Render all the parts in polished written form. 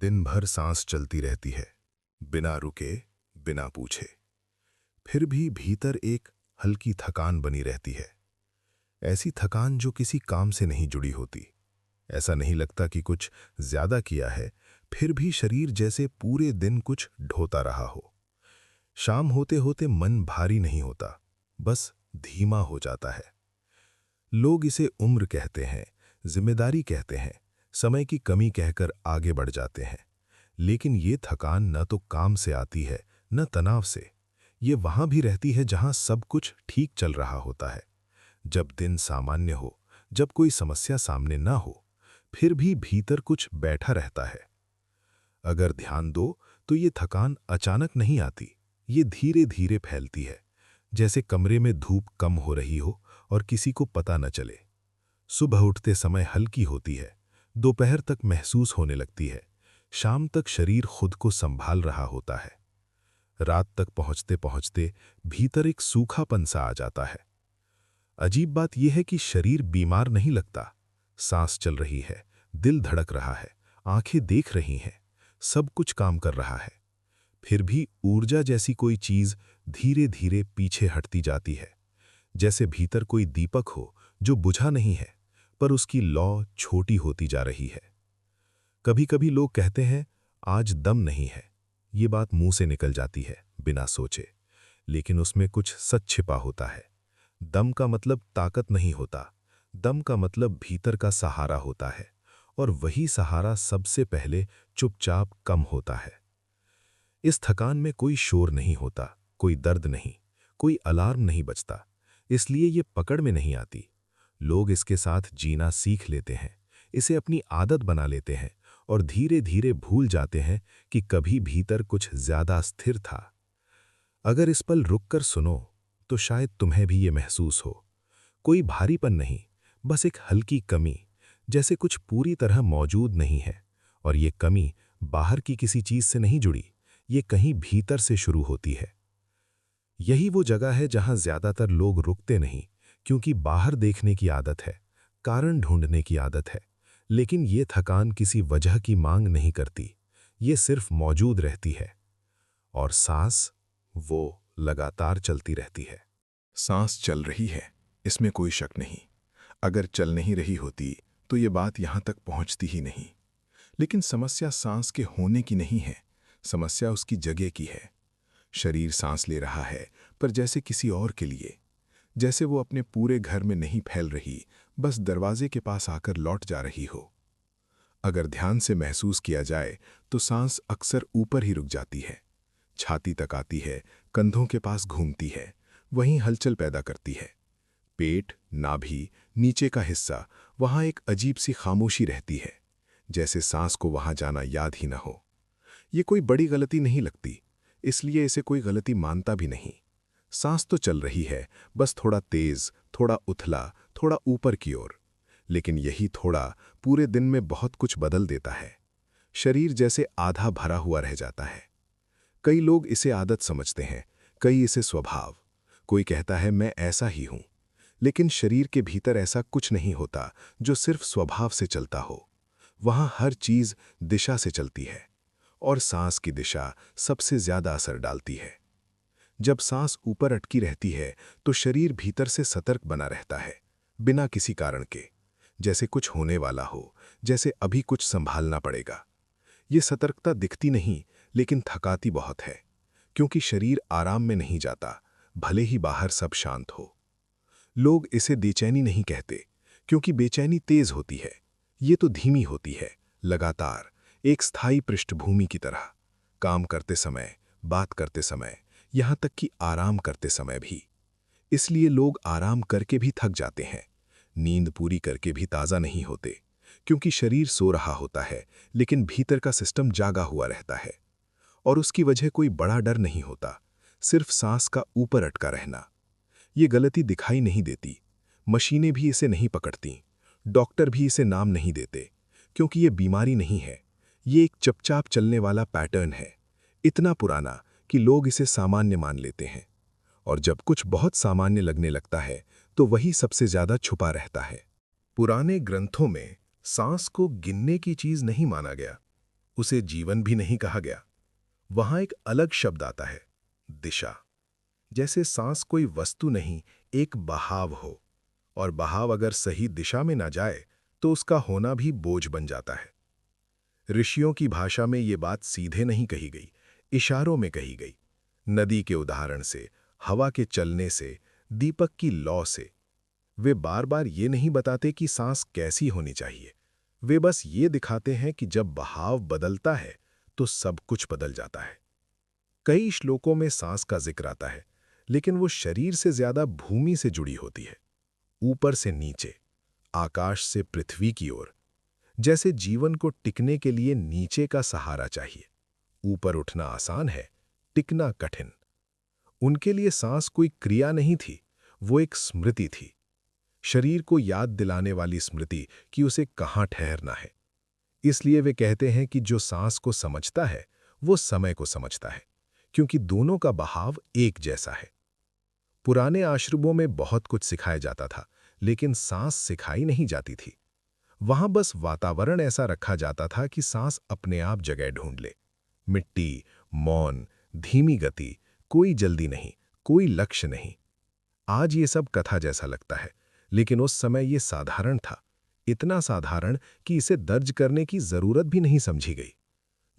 दिन भर सांस चलती रहती है, बिना रुके, बिना पूछे। फिर भी भीतर एक हल्की थकान बनी रहती है। ऐसी थकान जो किसी काम से नहीं जुड़ी होती। ऐसा नहीं लगता कि कुछ ज्यादा किया है, फिर भी शरीर जैसे पूरे दिन कुछ ढोता रहा हो। शाम होते होते मन भारी नहीं होता, बस धीमा हो जाता है। लोग इसे उम्र कहते हैं, जिम्मेदारी कहते हैं, समय की कमी कहकर आगे बढ़ जाते हैं। लेकिन ये थकान न तो काम से आती है, न तनाव से। ये वहां भी रहती है जहां सब कुछ ठीक चल रहा होता है। जब दिन सामान्य हो, जब कोई समस्या सामने ना हो, फिर भी भीतर कुछ बैठा रहता है। अगर ध्यान दो तो ये थकान अचानक नहीं आती, ये धीरे धीरे फैलती है, जैसे कमरे में धूप कम हो रही हो और किसी को पता न चले। सुबह उठते समय हल्की होती है, दोपहर तक महसूस होने लगती है, शाम तक शरीर खुद को संभाल रहा होता है। रात तक पहुंचते पहुंचते भीतर एक सूखापन सा आ जाता है। अजीब बात यह है कि शरीर बीमार नहीं लगता। सांस चल रही है, दिल धड़क रहा है, आंखें देख रही हैं, सब कुछ काम कर रहा है। फिर भी ऊर्जा जैसी कोई चीज धीरे धीरे पीछे हटती जाती है, जैसे भीतर कोई दीपक हो जो बुझा नहीं है, पर उसकी लौ छोटी होती जा रही है। कभी कभी लोग कहते हैं, आज दम नहीं है। ये बात मुंह से निकल जाती है बिना सोचे, लेकिन उसमें कुछ सच छिपा होता है। दम का मतलब ताकत नहीं होता, दम का मतलब भीतर का सहारा होता है, और वही सहारा सबसे पहले चुपचाप कम होता है। इस थकान में कोई शोर नहीं होता, कोई दर्द नहीं, कोई अलार्म नहीं बजता, इसलिए ये पकड़ में नहीं आती। लोग इसके साथ जीना सीख लेते हैं, इसे अपनी आदत बना लेते हैं, और धीरे धीरे भूल जाते हैं कि कभी भीतर कुछ ज्यादा स्थिर था। अगर इस पल रुककर सुनो तो शायद तुम्हें भी ये महसूस हो। कोई भारीपन नहीं, बस एक हल्की कमी, जैसे कुछ पूरी तरह मौजूद नहीं है। और ये कमी बाहर की किसी चीज से नहीं जुड़ी, ये कहीं भीतर से शुरू होती है। यही वो जगह है जहां ज्यादातर लोग रुकते नहीं, क्योंकि बाहर देखने की आदत है, कारण ढूंढने की आदत है। लेकिन ये थकान किसी वजह की मांग नहीं करती, ये सिर्फ मौजूद रहती है। और सांस, वो लगातार चलती रहती है। सांस चल रही है, इसमें कोई शक नहीं। अगर चल नहीं रही होती तो ये बात यहाँ तक पहुँचती ही नहीं। लेकिन समस्या सांस के होने की नहीं है, समस्या उसकी जगह की है। शरीर सांस ले रहा है, पर जैसे किसी और के लिए, जैसे वो अपने पूरे घर में नहीं फैल रही, बस दरवाजे के पास आकर लौट जा रही हो। अगर ध्यान से महसूस किया जाए तो सांस अक्सर ऊपर ही रुक जाती है, छाती तक आती है, कंधों के पास घूमती है, वहीं हलचल पैदा करती है। पेट, नाभि, नीचे का हिस्सा, वहां एक अजीब सी खामोशी रहती है, जैसे सांस को वहां जाना याद ही न हो। ये कोई बड़ी गलती नहीं लगती, इसलिए इसे कोई गलती मानता भी नहीं। सांस तो चल रही है, बस थोड़ा तेज, थोड़ा उथला, थोड़ा ऊपर की ओर। लेकिन यही थोड़ा पूरे दिन में बहुत कुछ बदल देता है। शरीर जैसे आधा भरा हुआ रह जाता है। कई लोग इसे आदत समझते हैं, कई इसे स्वभाव। कोई कहता है मैं ऐसा ही हूं। लेकिन शरीर के भीतर ऐसा कुछ नहीं होता जो सिर्फ स्वभाव से चलता हो। वहां हर चीज दिशा से चलती है, और सांस की दिशा सबसे ज्यादा असर डालती है। जब सांस ऊपर अटकी रहती है तो शरीर भीतर से सतर्क बना रहता है, बिना किसी कारण के, जैसे कुछ होने वाला हो, जैसे अभी कुछ संभालना पड़ेगा। ये सतर्कता दिखती नहीं, लेकिन थकाती बहुत है, क्योंकि शरीर आराम में नहीं जाता, भले ही बाहर सब शांत हो। लोग इसे बेचैनी नहीं कहते, क्योंकि बेचैनी तेज होती है। ये तो धीमी होती है, लगातार, एक स्थायी पृष्ठभूमि की तरह, काम करते समय, बात करते समय, यहाँ तक कि आराम करते समय भी। इसलिए लोग आराम करके भी थक जाते हैं, नींद पूरी करके भी ताज़ा नहीं होते, क्योंकि शरीर सो रहा होता है, लेकिन भीतर का सिस्टम जागा हुआ रहता है। और उसकी वजह कोई बड़ा डर नहीं होता, सिर्फ सांस का ऊपर अटका रहना। ये गलती दिखाई नहीं देती, मशीनें भी इसे नहीं पकड़ती, डॉक्टर भी इसे नाम नहीं देते, क्योंकि ये बीमारी नहीं है, ये एक चुपचाप चलने वाला पैटर्न है, इतना पुराना कि लोग इसे सामान्य मान लेते हैं। और जब कुछ बहुत सामान्य लगने लगता है तो वही सबसे ज्यादा छुपा रहता है। पुराने ग्रंथों में सांस को गिनने की चीज नहीं माना गया, उसे जीवन भी नहीं कहा गया। वहां एक अलग शब्द आता है, दिशा। जैसे सांस कोई वस्तु नहीं, एक बहाव हो, और बहाव अगर सही दिशा में ना जाए तो उसका होना भी बोझ बन जाता है। ऋषियों की भाषा में ये बात सीधे नहीं कही गई, इशारों में कही गई। नदी के उदाहरण से, हवा के चलने से, दीपक की लौ से। वे बार बार ये नहीं बताते कि सांस कैसी होनी चाहिए। वे बस ये दिखाते हैं कि जब बहाव बदलता है तो सब कुछ बदल जाता है। कई श्लोकों में सांस का जिक्र आता है, लेकिन वो शरीर से ज्यादा भूमि से जुड़ी होती है। ऊपर से नीचे, आकाश से पृथ्वी की ओर। जैसे जीवन को टिकने के लिए नीचे का सहारा चाहिए। ऊपर उठना आसान है, टिकना कठिन। उनके लिए सांस कोई क्रिया नहीं थी, वो एक स्मृति थी। शरीर को याद दिलाने वाली स्मृति कि उसे कहाँ ठहरना है। इसलिए वे कहते हैं कि जो सांस को समझता है वो समय को समझता है, क्योंकि दोनों का बहाव एक जैसा है। पुराने आश्रमों में बहुत कुछ सिखाया जाता था, लेकिन सांस सिखाई नहीं जाती थी। वहां बस वातावरण ऐसा रखा जाता था कि सांस अपने आप जगह ढूंढ ले। मिट्टी, मौन, धीमी गति, कोई जल्दी नहीं, कोई लक्ष्य नहीं। आज ये सब कथा जैसा लगता है, लेकिन उस समय ये साधारण था। इतना साधारण कि इसे दर्ज करने की जरूरत भी नहीं समझी गई।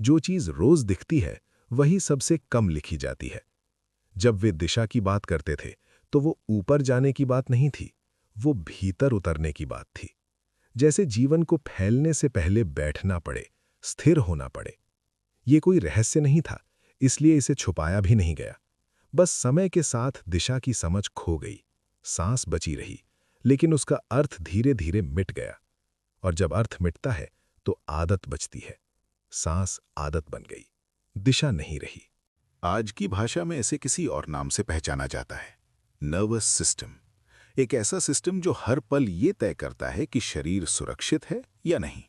जो चीज रोज दिखती है वही सबसे कम लिखी जाती है। जब वे दिशा की बात करते थे तो वो ऊपर जाने की बात नहीं थी, वो भीतर उतरने की बात थी। जैसे जीवन को फैलने से पहले बैठना पड़े, स्थिर होना पड़े। ये कोई रहस्य नहीं था, इसलिए इसे छुपाया भी नहीं गया। बस समय के साथ दिशा की समझ खो गई। सांस बची रही, लेकिन उसका अर्थ धीरे धीरे मिट गया। और जब अर्थ मिटता है तो आदत बचती है। सांस आदत बन गई, दिशा नहीं रही। आज की भाषा में इसे किसी और नाम से पहचाना जाता है, नर्वस सिस्टम। एक ऐसा सिस्टम जो हर पल ये तय करता है कि शरीर सुरक्षित है या नहीं।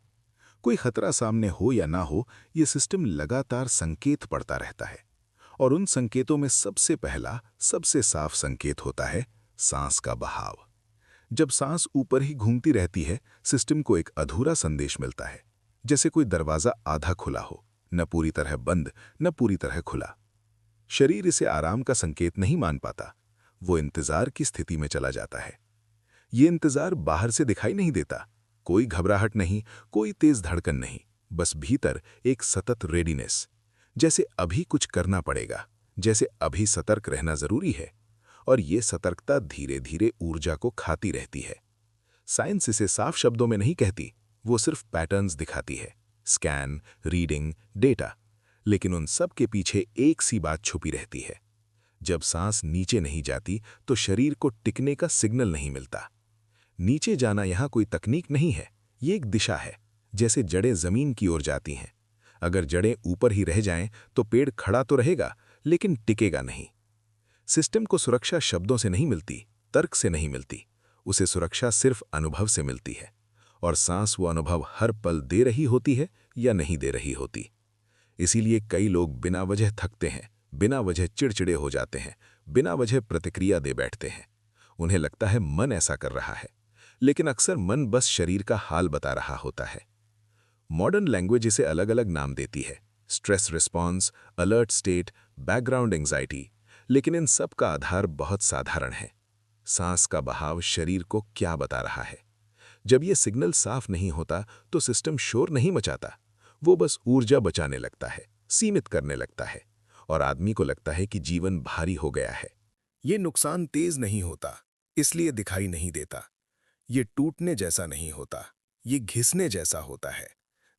कोई खतरा सामने हो या ना हो, ये सिस्टम लगातार संकेत पड़ता रहता है। और उन संकेतों में सबसे पहला, सबसे साफ संकेत होता है सांस का बहाव। जब सांस ऊपर ही घूमती रहती है, सिस्टम को एक अधूरा संदेश मिलता है, जैसे कोई दरवाजा आधा खुला हो, न पूरी तरह बंद, न पूरी तरह खुला। शरीर इसे आराम का संकेत नहीं मान पाता, वो इंतजार की स्थिति में चला जाता है। ये इंतजार बाहर से दिखाई नहीं देता, कोई घबराहट नहीं, कोई तेज धड़कन नहीं, बस भीतर एक सतत रेडीनेस, जैसे अभी कुछ करना पड़ेगा, जैसे अभी सतर्क रहना जरूरी है। और ये सतर्कता धीरे धीरे ऊर्जा को खाती रहती है। साइंस इसे साफ शब्दों में नहीं कहती, वो सिर्फ पैटर्न्स दिखाती है, स्कैन, रीडिंग, डेटा। लेकिन उन सब के पीछे एक सी बात छुपी रहती है। जब सांस नीचे नहीं जाती तो शरीर को टिकने का सिग्नल नहीं मिलता। नीचे जाना यहाँ कोई तकनीक नहीं है, ये एक दिशा है। जैसे जड़ें जमीन की ओर जाती हैं। अगर जड़ें ऊपर ही रह जाएं तो पेड़ खड़ा तो रहेगा, लेकिन टिकेगा नहीं। सिस्टम को सुरक्षा शब्दों से नहीं मिलती, तर्क से नहीं मिलती, उसे सुरक्षा सिर्फ अनुभव से मिलती है। और सांस वो अनुभव हर पल दे रही होती है या नहीं दे रही होती। इसीलिए कई लोग बिना वजह थकते हैं, बिना वजह चिड़चिड़े हो जाते हैं, बिना वजह प्रतिक्रिया दे बैठते हैं। उन्हें लगता है मन ऐसा कर रहा है, लेकिन अक्सर मन बस शरीर का हाल बता रहा होता है। मॉडर्न लैंग्वेज इसे अलग अलग नाम देती है, stress response, alert state, background anxiety. लेकिन इन सब का आधार बहुत साधारण है। सांस का बहाव शरीर को क्या बता रहा है। जब ये सिग्नल साफ नहीं होता तो सिस्टम शोर नहीं मचाता, वो बस ऊर्जा बचाने लगता है, सीमित करने लगता है। और आदमी को लगता है कि जीवन भारी हो गया है। ये नुकसान तेज नहीं होता, इसलिए दिखाई नहीं देता। ये टूटने जैसा नहीं होता, ये घिसने जैसा होता है।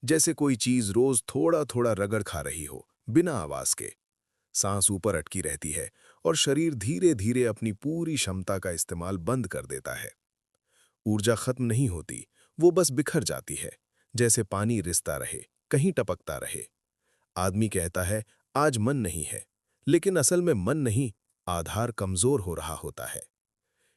जैसे कोई चीज रोज थोड़ा थोड़ा रगड़ खा रही हो, बिना आवाज के। सांस ऊपर अटकी रहती है और शरीर धीरे धीरे अपनी पूरी क्षमता का इस्तेमाल बंद कर देता है। ऊर्जा खत्म नहीं होती, वो बस बिखर जाती है, जैसे पानी रिसता रहे, कहीं टपकता रहे। आदमी कहता है आज मन नहीं है, लेकिन असल में मन नहीं, आधार कमजोर हो रहा होता है।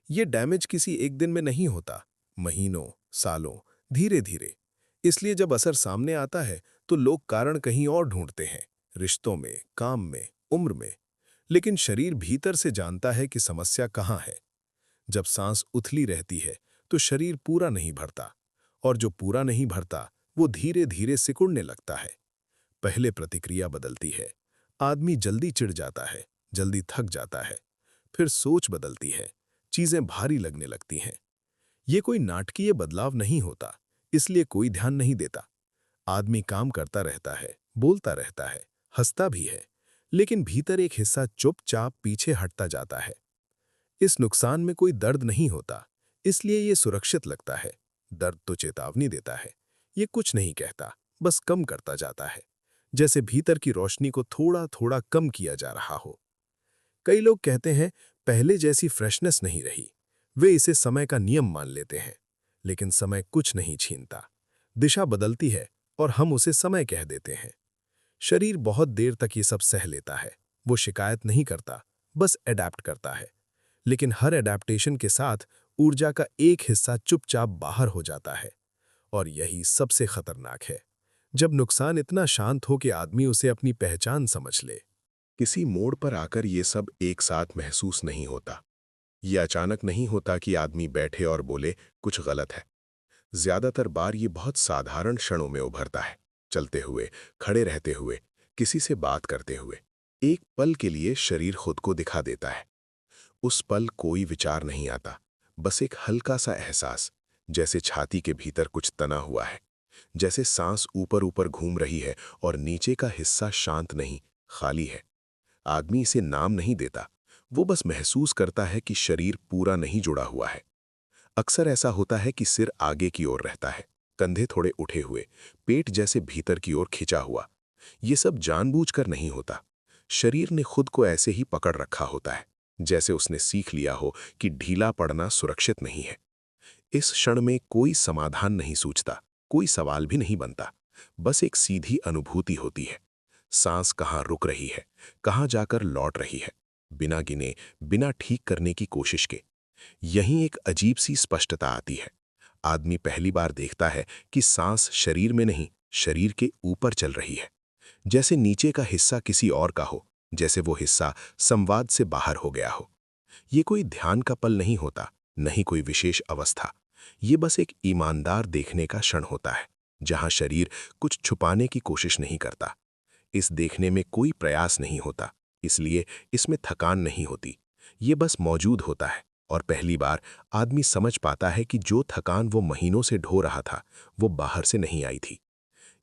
ये डैमेज किसी एक दिन में नहीं होता, महीनों, सालों, धीरे धीरे। इसलिए जब असर सामने आता है तो लोग कारण कहीं और ढूंढते हैं, रिश्तों में, काम में, उम्र में। लेकिन शरीर भीतर से जानता है कि समस्या कहाँ है। जब सांस उथली रहती है तो शरीर पूरा नहीं भरता, और जो पूरा नहीं भरता वो धीरे धीरे सिकुड़ने लगता है। पहले प्रतिक्रिया बदलती है। आदमी जल्दी चिढ़ जाता है, जल्दी थक जाता है। फिर सोच बदलती है, चीजें भारी लगने लगती हैं। ये कोई नाटकीय बदलाव नहीं होता, इसलिए कोई ध्यान नहीं देता। आदमी काम करता रहता है, बोलता रहता है, हंसता भी है, लेकिन भीतर एक हिस्सा चुपचाप पीछे हटता जाता है। इस नुकसान में कोई दर्द नहीं होता, इसलिए ये सुरक्षित लगता है। दर्द तो चेतावनी देता है। ये कुछ नहीं कहता, बस कम करता जाता है, जैसे भीतर की रोशनी को थोड़ा थोड़ा कम किया जा रहा हो। कई लोग कहते हैं पहले जैसी फ्रेशनेस नहीं रही। वे इसे समय का नियम मान लेते हैं, लेकिन समय कुछ नहीं छीनता। दिशा बदलती है और हम उसे समय कह देते हैं। शरीर बहुत देर तक ये सब सह लेता है। वो शिकायत नहीं करता, बस एडैप्ट करता है। लेकिन हर एडैप्टेशन के साथ ऊर्जा का एक हिस्सा चुपचाप बाहर हो जाता है, और यही सबसे खतरनाक है। जब नुकसान इतना शांत हो कि आदमी उसे अपनी पहचान समझ ले। किसी मोड़ पर आकर ये सब एक साथ महसूस नहीं होता। ये अचानक नहीं होता कि आदमी बैठे और बोले कुछ गलत है। ज्यादातर बार ये बहुत साधारण क्षणों में उभरता है। चलते हुए, खड़े रहते हुए, किसी से बात करते हुए। एक पल के लिए शरीर खुद को दिखा देता है। उस पल कोई विचार नहीं आता, बस एक हल्का सा एहसास, जैसे छाती के भीतर कुछ तना हुआ है, जैसे सांस ऊपर ऊपर घूम रही है और नीचे का हिस्सा शांत नहीं, खाली है। आदमी इसे नाम नहीं देता, वो बस महसूस करता है कि शरीर पूरा नहीं जुड़ा हुआ है। अक्सर ऐसा होता है कि सिर आगे की ओर रहता है, कंधे थोड़े उठे हुए, पेट जैसे भीतर की ओर खिंचा हुआ। ये सब जानबूझकर नहीं होता। शरीर ने खुद को ऐसे ही पकड़ रखा होता है, जैसे उसने सीख लिया हो कि ढीला पड़ना सुरक्षित नहीं है। इस क्षण में कोई समाधान नहीं सूझता, कोई सवाल भी नहीं बनता। बस एक सीधी अनुभूति होती है। सांस कहाँ रुक रही है, कहाँ जाकर लौट रही है, बिना गिने, बिना ठीक करने की कोशिश के। यहीं एक अजीब सी स्पष्टता आती है। आदमी पहली बार देखता है कि सांस शरीर में नहीं, शरीर के ऊपर चल रही है। जैसे नीचे का हिस्सा किसी और का हो, जैसे वो हिस्सा संवाद से बाहर हो गया हो। ये कोई ध्यान का पल नहीं होता, नहीं कोई विशेष अवस्था। ये बस एक ईमानदार देखने का क्षण होता है, जहां शरीर कुछ छुपाने की कोशिश नहीं करता। इस देखने में कोई प्रयास नहीं होता, इसलिए इसमें थकान नहीं होती। ये बस मौजूद होता है, और पहली बार आदमी समझ पाता है कि जो थकान वो महीनों से ढो रहा था, वो बाहर से नहीं आई थी।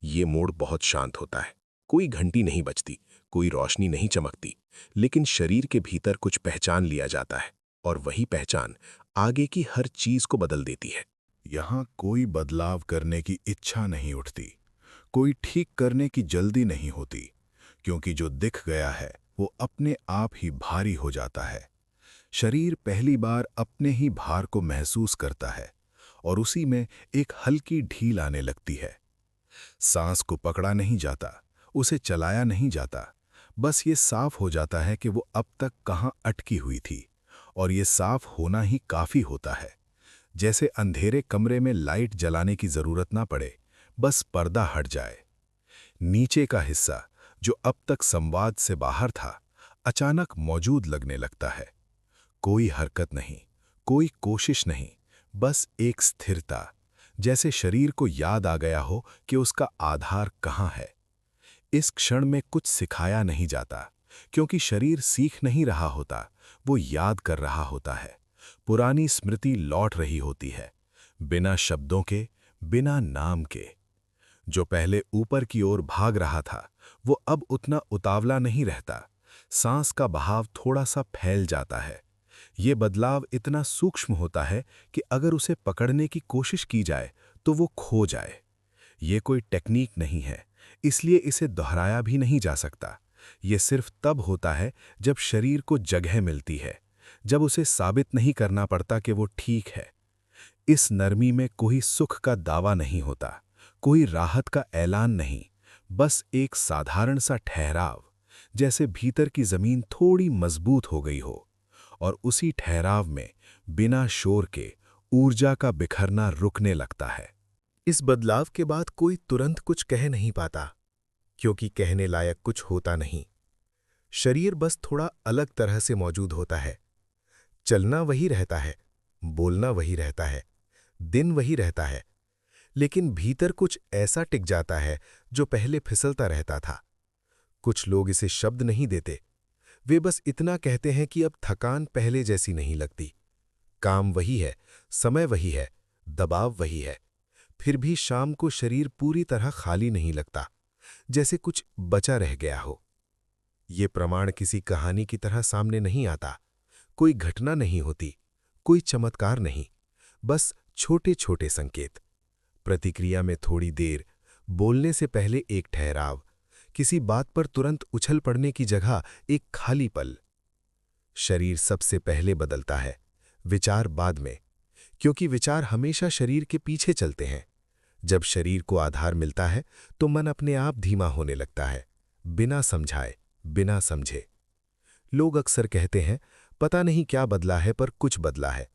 ये मोड़ बहुत शांत होता है। कोई घंटी नहीं बजती, कोई रोशनी नहीं चमकती, लेकिन शरीर के भीतर कुछ पहचान लिया जाता है, और वही पहचान आगे की हर चीज को बदल देती है। यहाँ कोई बदलाव करने की इच्छा नहीं उठती, कोई ठीक करने की जल्दी नहीं होती, क्योंकि जो दिख गया है वो अपने आप ही भारी हो जाता है। शरीर पहली बार अपने ही भार को महसूस करता है, और उसी में एक हल्की ढील आने लगती है। सांस को पकड़ा नहीं जाता, उसे चलाया नहीं जाता, बस ये साफ हो जाता है कि वो अब तक कहाँ अटकी हुई थी, और ये साफ होना ही काफी होता है। जैसे अंधेरे कमरे में लाइट जलाने की जरूरत ना पड़े, बस पर्दा हट जाए। नीचे का हिस्सा, जो अब तक संवाद से बाहर था, अचानक मौजूद लगने लगता है। कोई हरकत नहीं, कोई कोशिश नहीं, बस एक स्थिरता, जैसे शरीर को याद आ गया हो कि उसका आधार कहाँ है। इस क्षण में कुछ सिखाया नहीं जाता, क्योंकि शरीर सीख नहीं रहा होता, वो याद कर रहा होता है। पुरानी स्मृति लौट रही होती है, बिना शब्दों के, बिना नाम के। जो पहले ऊपर की ओर भाग रहा था, वो अब उतना उतावला नहीं रहता। सांस का बहाव थोड़ा सा फैल जाता है। ये बदलाव इतना सूक्ष्म होता है कि अगर उसे पकड़ने की कोशिश की जाए तो वो खो जाए। ये कोई टेक्निक नहीं है, इसलिए इसे दोहराया भी नहीं जा सकता। ये सिर्फ तब होता है जब शरीर को जगह मिलती है, जब उसे साबित नहीं करना पड़ता कि वो ठीक है। इस नरमी में कोई सुख का दावा नहीं होता, कोई राहत का ऐलान नहीं, बस एक साधारण सा ठहराव, जैसे भीतर की जमीन थोड़ी मजबूत हो गई हो, और उसी ठहराव में बिना शोर के ऊर्जा का बिखरना रुकने लगता है। इस बदलाव के बाद कोई तुरंत कुछ कह नहीं पाता, क्योंकि कहने लायक कुछ होता नहीं। शरीर बस थोड़ा अलग तरह से मौजूद होता है। चलना वही रहता है, बोलना वही रहता है, दिन वही रहता है, लेकिन भीतर कुछ ऐसा टिक जाता है जो पहले फिसलता रहता था। कुछ लोग इसे शब्द नहीं देते, वे बस इतना कहते हैं कि अब थकान पहले जैसी नहीं लगती। काम वही है, समय वही है, दबाव वही है, फिर भी शाम को शरीर पूरी तरह खाली नहीं लगता, जैसे कुछ बचा रह गया हो। ये प्रमाण किसी कहानी की तरह सामने नहीं आता, कोई घटना नहीं होती, कोई चमत्कार नहीं, बस छोटे छोटे संकेत। प्रतिक्रिया में थोड़ी देर, बोलने से पहले एक ठहराव, किसी बात पर तुरंत उछल पड़ने की जगह एक खाली पल। शरीर सबसे पहले बदलता है, विचार बाद में, क्योंकि विचार हमेशा शरीर के पीछे चलते हैं। जब शरीर को आधार मिलता है तो मन अपने आप धीमा होने लगता है, बिना समझाए, बिना समझे। लोग अक्सर कहते हैं, पता नहीं क्या बदला है पर कुछ बदला है।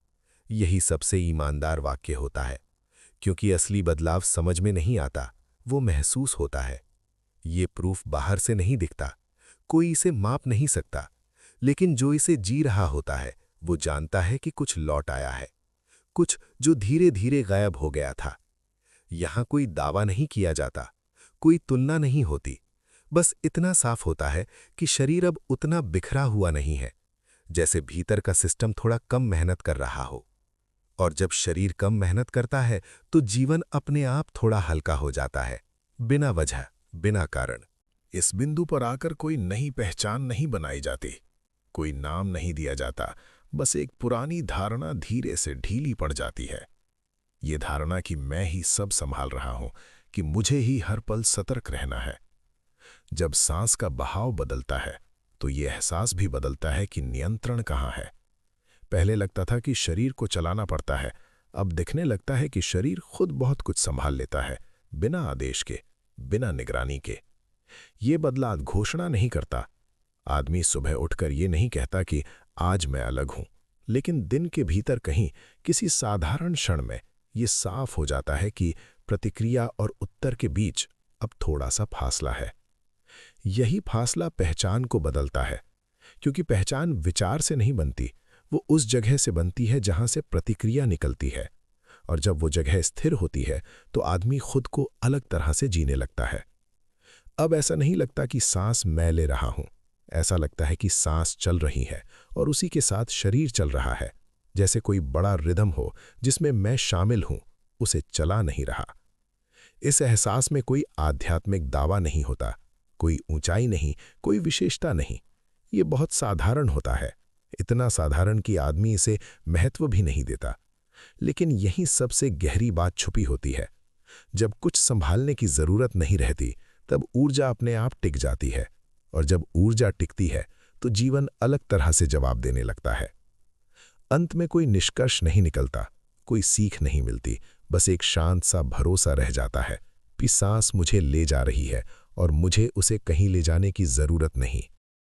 यही सबसे ईमानदार वाक्य होता है, क्योंकि असली बदलाव समझ में नहीं आता, वो महसूस होता है। ये प्रूफ बाहर से नहीं दिखता, कोई इसे माप नहीं सकता, लेकिन जो इसे जी रहा होता है वो जानता है कि कुछ लौट आया है, कुछ जो धीरे धीरे गायब हो गया था। यहां कोई दावा नहीं किया जाता, कोई तुलना नहीं होती, बस इतना साफ होता है कि शरीर अब उतना बिखरा हुआ नहीं है, जैसे भीतर का सिस्टम थोड़ा कम मेहनत कर रहा हो। और जब शरीर कम मेहनत करता है तो जीवन अपने आप थोड़ा हल्का हो जाता है, बिना वजह, बिना कारण। इस बिंदु पर आकर कोई नई पहचान नहीं बनाई जाती, कोई नाम नहीं दिया जाता, बस एक पुरानी धारणा धीरे से ढीली पड़ जाती है। ये धारणा कि मैं ही सब संभाल रहा हूं, कि मुझे ही हर पल सतर्क रहना है। जब सांस का बहाव बदलता है तो ये एहसास भी बदलता है कि नियंत्रण कहाँ है। पहले लगता था कि शरीर को चलाना पड़ता है, अब दिखने लगता है कि शरीर खुद बहुत कुछ संभाल लेता है, बिना आदेश के, बिना निगरानी के। ये बदलाव घोषणा नहीं करता। आदमी सुबह उठकर ये नहीं कहता कि आज मैं अलग हूं, लेकिन दिन के भीतर कहीं किसी साधारण क्षण में ये साफ हो जाता है कि प्रतिक्रिया और उत्तर के बीच अब थोड़ा सा फासला है। यही फासला पहचान को बदलता है, क्योंकि पहचान विचार से नहीं बनती, वो उस जगह से बनती है जहां से प्रतिक्रिया निकलती है। और जब वो जगह स्थिर होती है तो आदमी खुद को अलग तरह से जीने लगता है। अब ऐसा नहीं लगता कि सांस मैं ले रहा हूं, ऐसा लगता है कि सांस चल रही है और उसी के साथ शरीर चल रहा है, जैसे कोई बड़ा रिदम हो जिसमें मैं शामिल हूं, उसे चला नहीं रहा। इस एहसास में कोई आध्यात्मिक दावा नहीं होता, कोई ऊंचाई नहीं, कोई विशेषता नहीं। ये बहुत साधारण होता है, इतना साधारण कि आदमी इसे महत्व भी नहीं देता। लेकिन यही सबसे गहरी बात छुपी होती है। जब कुछ संभालने की जरूरत नहीं रहती, तब ऊर्जा अपने आप टिक जाती है, और जब ऊर्जा टिकती है तो जीवन अलग तरह से जवाब देने लगता है। अंत में कोई निष्कर्ष नहीं निकलता, कोई सीख नहीं मिलती, बस एक शांत सा भरोसा रह जाता है कि सांस मुझे ले जा रही है और मुझे उसे कहीं ले जाने की जरूरत नहीं।